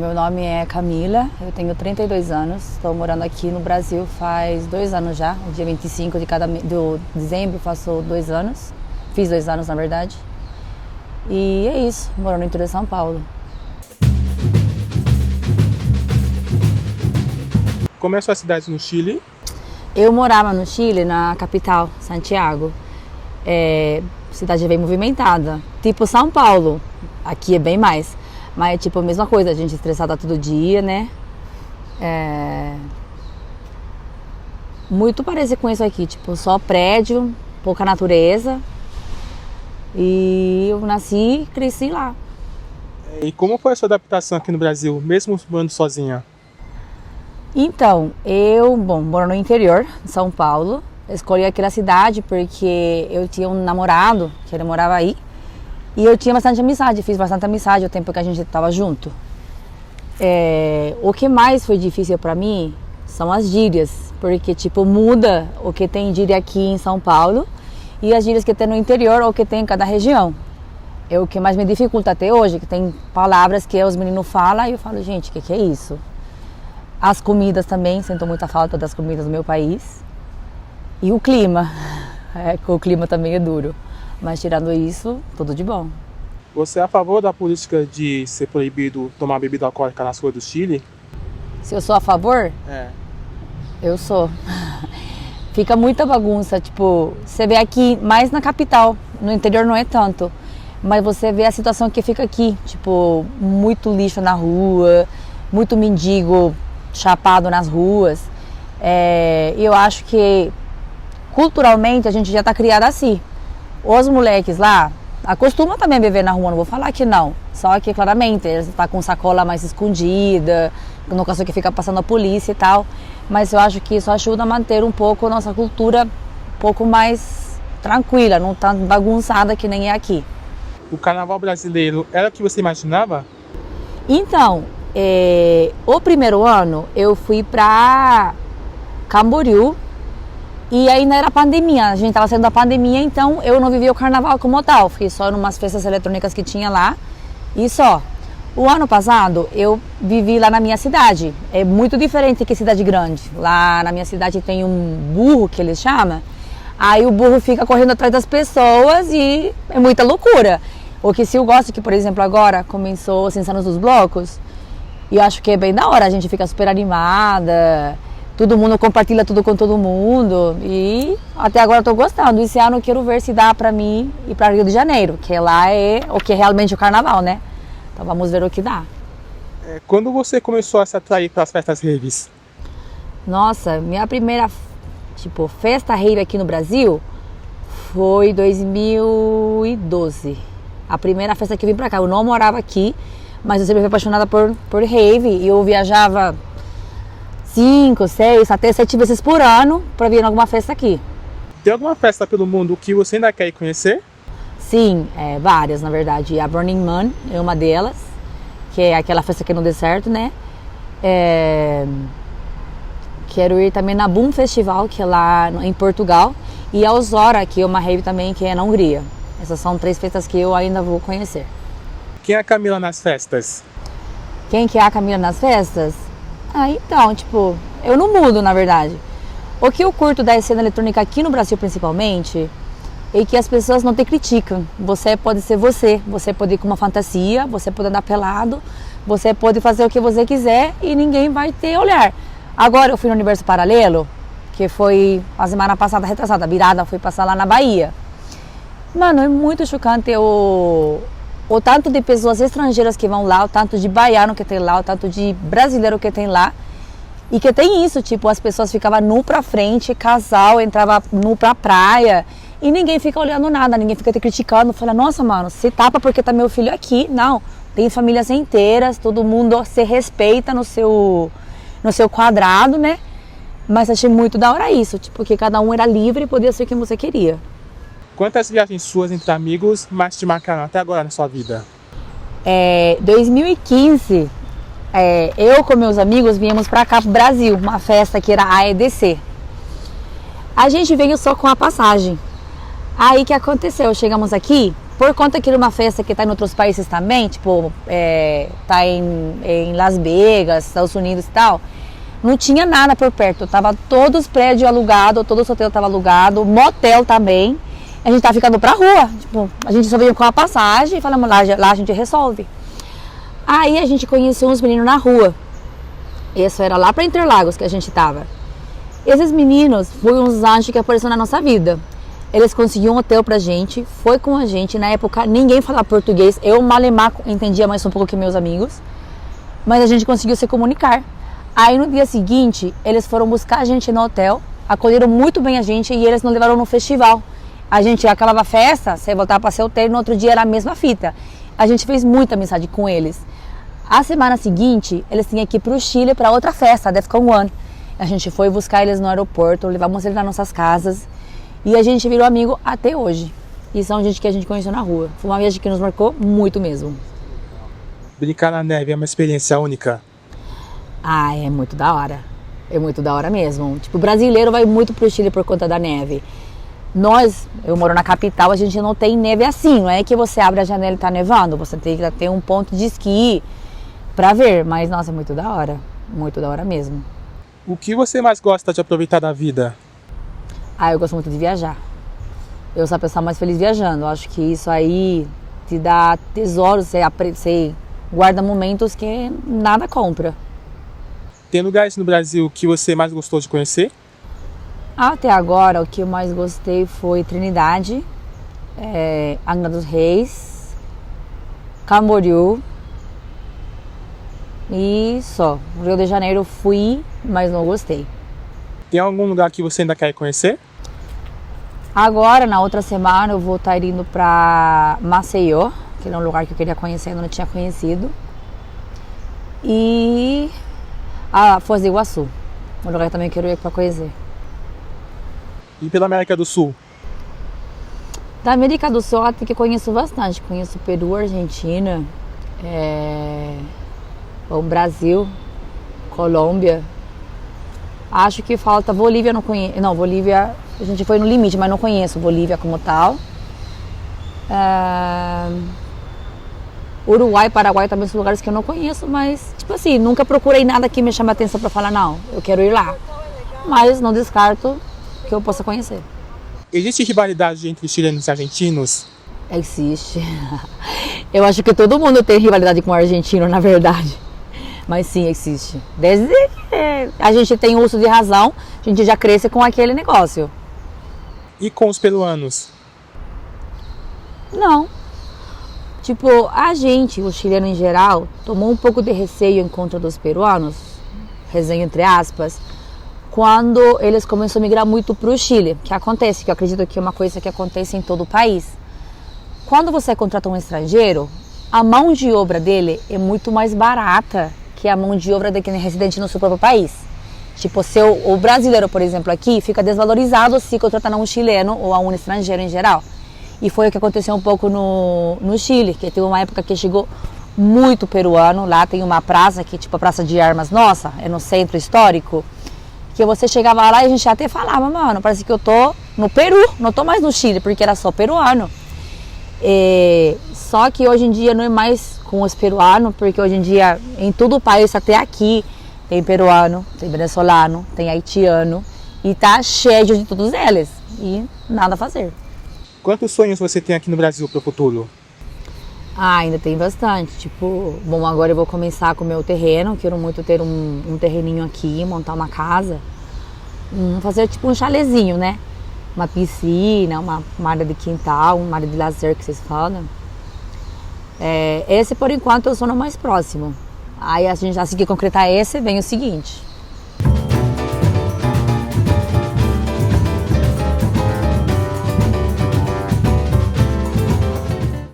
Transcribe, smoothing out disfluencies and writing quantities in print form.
meu nome é Camila, eu tenho 32 anos, estou morando aqui no Brasil faz 2 anos já, no dia 25 de dezembro faço 2 anos, fiz 2 anos na verdade, e é isso, moro no interior de São Paulo. Como é a sua cidade no Chile? Eu morava no Chile, na capital, Santiago, cidade bem movimentada, tipo São Paulo, aqui é bem mais. Mas é tipo a mesma coisa, a gente estressada todo dia, né? Muito parecido com isso aqui, tipo, só prédio, pouca natureza. E eu nasci e cresci lá. E como foi a sua adaptação aqui no Brasil, mesmo morando sozinha? Então, eu moro no interior de São Paulo. Escolhi aquela cidade porque eu tinha um namorado, que ele morava aí. E eu tinha bastante amizade, fiz bastante amizade o tempo que a gente estava junto. O que mais foi difícil para mim são as gírias, porque tipo muda o que tem gíria aqui em São Paulo e as gírias que tem no interior ou que tem em cada região. É o que mais me dificulta até hoje, que tem palavras que os meninos falam e eu falo, gente, o que é isso? As comidas também, sinto muita falta das comidas do meu país. E o clima, o clima também é duro. Mas tirando isso, tudo de bom. Você é a favor da política de ser proibido tomar bebida alcoólica nas ruas do Chile? Se eu sou a favor? Eu sou. Fica muita bagunça, tipo, você vê aqui mais na capital, no interior não é tanto. Mas você vê a situação que fica aqui, tipo, muito lixo na rua, muito mendigo chapado nas ruas. Eu acho que culturalmente a gente já tá criado assim. Os moleques lá acostumam também a beber na rua, não vou falar que não. Só que claramente eles estão com sacola mais escondida, no caso que fica passando a polícia e tal. Mas eu acho que isso ajuda a manter um pouco a nossa cultura um pouco mais tranquila, não tão bagunçada que nem é aqui. O carnaval brasileiro era o que você imaginava? Então, o primeiro ano eu fui pra Camboriú. E ainda era pandemia, a gente estava saindo da pandemia, então eu não vivia o carnaval como tal. Fiquei só em umas festas eletrônicas que tinha lá e só. O ano passado eu vivi lá na minha cidade, é muito diferente que cidade grande. Lá na minha cidade tem um burro que eles chamam, aí o burro fica correndo atrás das pessoas e é muita loucura. O que se eu gosto que, por exemplo, agora começou os Insanos dos Blocos, e eu acho que é bem da hora, a gente fica super animada. Todo mundo compartilha tudo com todo mundo e até agora eu tô gostando. Esse ano eu quero ver se dá pra mim ir pra Rio de Janeiro, que lá é o que é realmente o carnaval, né? Então vamos ver o que dá. Quando você começou a se atrair para as festas raves? Nossa, minha primeira festa rave aqui no Brasil foi 2012. A primeira festa que eu vim pra cá. Eu não morava aqui, mas eu sempre fui apaixonada por rave e eu viajava 5, 6, até 7 vezes por ano para vir em alguma festa aqui. Tem alguma festa pelo mundo que você ainda quer ir conhecer? Sim, várias na verdade. A Burning Man é uma delas, que é aquela festa que é no deserto, né? Quero ir também na Boom Festival, que é lá em Portugal, e a Ozora, que é uma rave também, que é na Hungria. Essas são 3 festas que eu ainda vou conhecer. Quem é a Camila nas festas? Quem que é a Camila nas festas? Então, eu não mudo, na verdade. O que eu curto da cena eletrônica aqui no Brasil, principalmente, é que as pessoas não te criticam. Você pode ser você pode ir com uma fantasia, você pode andar pelado, você pode fazer o que você quiser e ninguém vai te olhar. Agora eu fui no Universo Paralelo, que foi a semana passada, retrasada, virada, fui passar lá na Bahia. Mano, é muito chocante o tanto de pessoas estrangeiras que vão lá, o tanto de baiano que tem lá, o tanto de brasileiro que tem lá. E que tem isso, as pessoas ficavam nu pra frente, casal entrava nu pra praia e ninguém fica olhando nada, ninguém fica te criticando, fala, nossa mano, se tapa porque tá meu filho aqui. Não, tem famílias inteiras, todo mundo se respeita no seu quadrado, né? Mas achei muito da hora isso, que cada um era livre e podia ser quem você queria. Quantas viagens suas entre amigos mais te marcaram até agora na sua vida? 2015, eu com meus amigos viemos pra cá pro Brasil, uma festa que era a EDC. A gente veio só com a passagem. Aí que aconteceu? Chegamos aqui, por conta que era uma festa que tá em outros países também, tipo, tá em Las Vegas, Estados Unidos e tal, não tinha nada por perto. Tava todos os prédios alugados, todo o hotel tava alugado, motel também. A gente tava ficando pra rua. Tipo, a gente só veio com a passagem e falamos, lá a gente resolve. Aí a gente conheceu uns meninos na rua. Isso era lá pra Interlagos que a gente tava. Esses meninos foram uns anjos que apareceram na nossa vida. Eles conseguiram um hotel pra gente, foi com a gente. Na época ninguém falava português. Eu, malemar, entendia mais um pouco que meus amigos. Mas a gente conseguiu se comunicar. Aí no dia seguinte, eles foram buscar a gente no hotel, acolheram muito bem a gente e eles nos levaram no festival. A gente acabava a festa, você voltava para seu hotel e no outro dia era a mesma fita. A gente fez muita amizade com eles. A semana seguinte, eles tinham que ir para o Chile para outra festa, DEFCON 1. A gente foi buscar eles no aeroporto, levamos eles nas nossas casas e a gente virou amigo até hoje. E são gente que a gente conheceu na rua. Foi uma viagem que nos marcou muito mesmo. Brincar na neve é uma experiência única. Ah, é muito da hora. É muito da hora mesmo. Tipo, o brasileiro vai muito pro Chile por conta da neve. Eu moro na capital, a gente não tem neve assim. Não é que você abre a janela e tá nevando. Você tem que ter um ponto de esqui pra ver. Mas, nossa, é muito da hora. Muito da hora mesmo. O que você mais gosta de aproveitar da vida? Ah, eu gosto muito de viajar. Eu sou a pessoa mais feliz viajando. Eu acho que isso aí te dá tesouros. Você guarda momentos que nada compra. Tem lugares no Brasil que você mais gostou de conhecer? Até agora, o que eu mais gostei foi Trindade, Angra dos Reis, Camboriú e só. Rio de Janeiro eu fui, mas não gostei. Tem algum lugar que você ainda quer conhecer? Agora, na outra semana, eu vou estar indo para Maceió, que é um lugar que eu queria conhecer, ainda não tinha conhecido. E Foz do Iguaçu, um lugar que também quero ir para conhecer. E pela América do Sul? Da América do Sul até que eu conheço bastante. Conheço Peru, Argentina, Brasil, Colômbia. Acho que falta Bolívia, não conheço. Não, Bolívia a gente foi no limite, mas não conheço Bolívia como tal. Uruguai, Paraguai também são lugares que eu não conheço, mas, tipo assim, nunca procurei nada que me chame a atenção pra falar, não, eu quero ir lá. Mas não descarto que eu possa conhecer. Existe rivalidade entre chilenos e argentinos? Existe. Eu acho que todo mundo tem rivalidade com o argentino, na verdade. Mas sim, existe. Desde que a gente tem uso de razão, a gente já cresce com aquele negócio. E com os peruanos? Não. Tipo, a gente, o chileno em geral, tomou um pouco de receio em contra dos peruanos, resenha entre aspas, quando eles começaram a migrar muito para o Chile, que acontece, que eu acredito que é uma coisa que acontece em todo o país. Quando você contrata um estrangeiro, a mão de obra dele é muito mais barata que a mão de obra de quem é residente no seu próprio país. Tipo, o brasileiro, por exemplo, aqui, fica desvalorizado se contratar um chileno ou a um estrangeiro em geral. E foi o que aconteceu um pouco no Chile, que teve uma época que chegou muito peruano. Lá tem uma praça, que tipo a Praça de Armas nossa, é no centro histórico, que você chegava lá e a gente até falava, mano, parece que eu tô no Peru, não tô mais no Chile, porque era só peruano. Só que hoje em dia não é mais com os peruanos, porque hoje em dia em todo o país, até aqui, tem peruano, tem venezuelano, tem haitiano, e tá cheio de todos eles, e nada a fazer. Quantos sonhos você tem aqui no Brasil para o futuro? Ainda tem bastante. Tipo, bom, agora eu vou começar com o meu terreno. Quero muito ter um terreninho aqui, montar uma casa. Fazer tipo um chalezinho, né? Uma piscina, uma área de quintal, uma área de lazer que vocês falam. Esse, por enquanto, é o sono mais próximo. Aí, assim que concretar esse, vem o seguinte.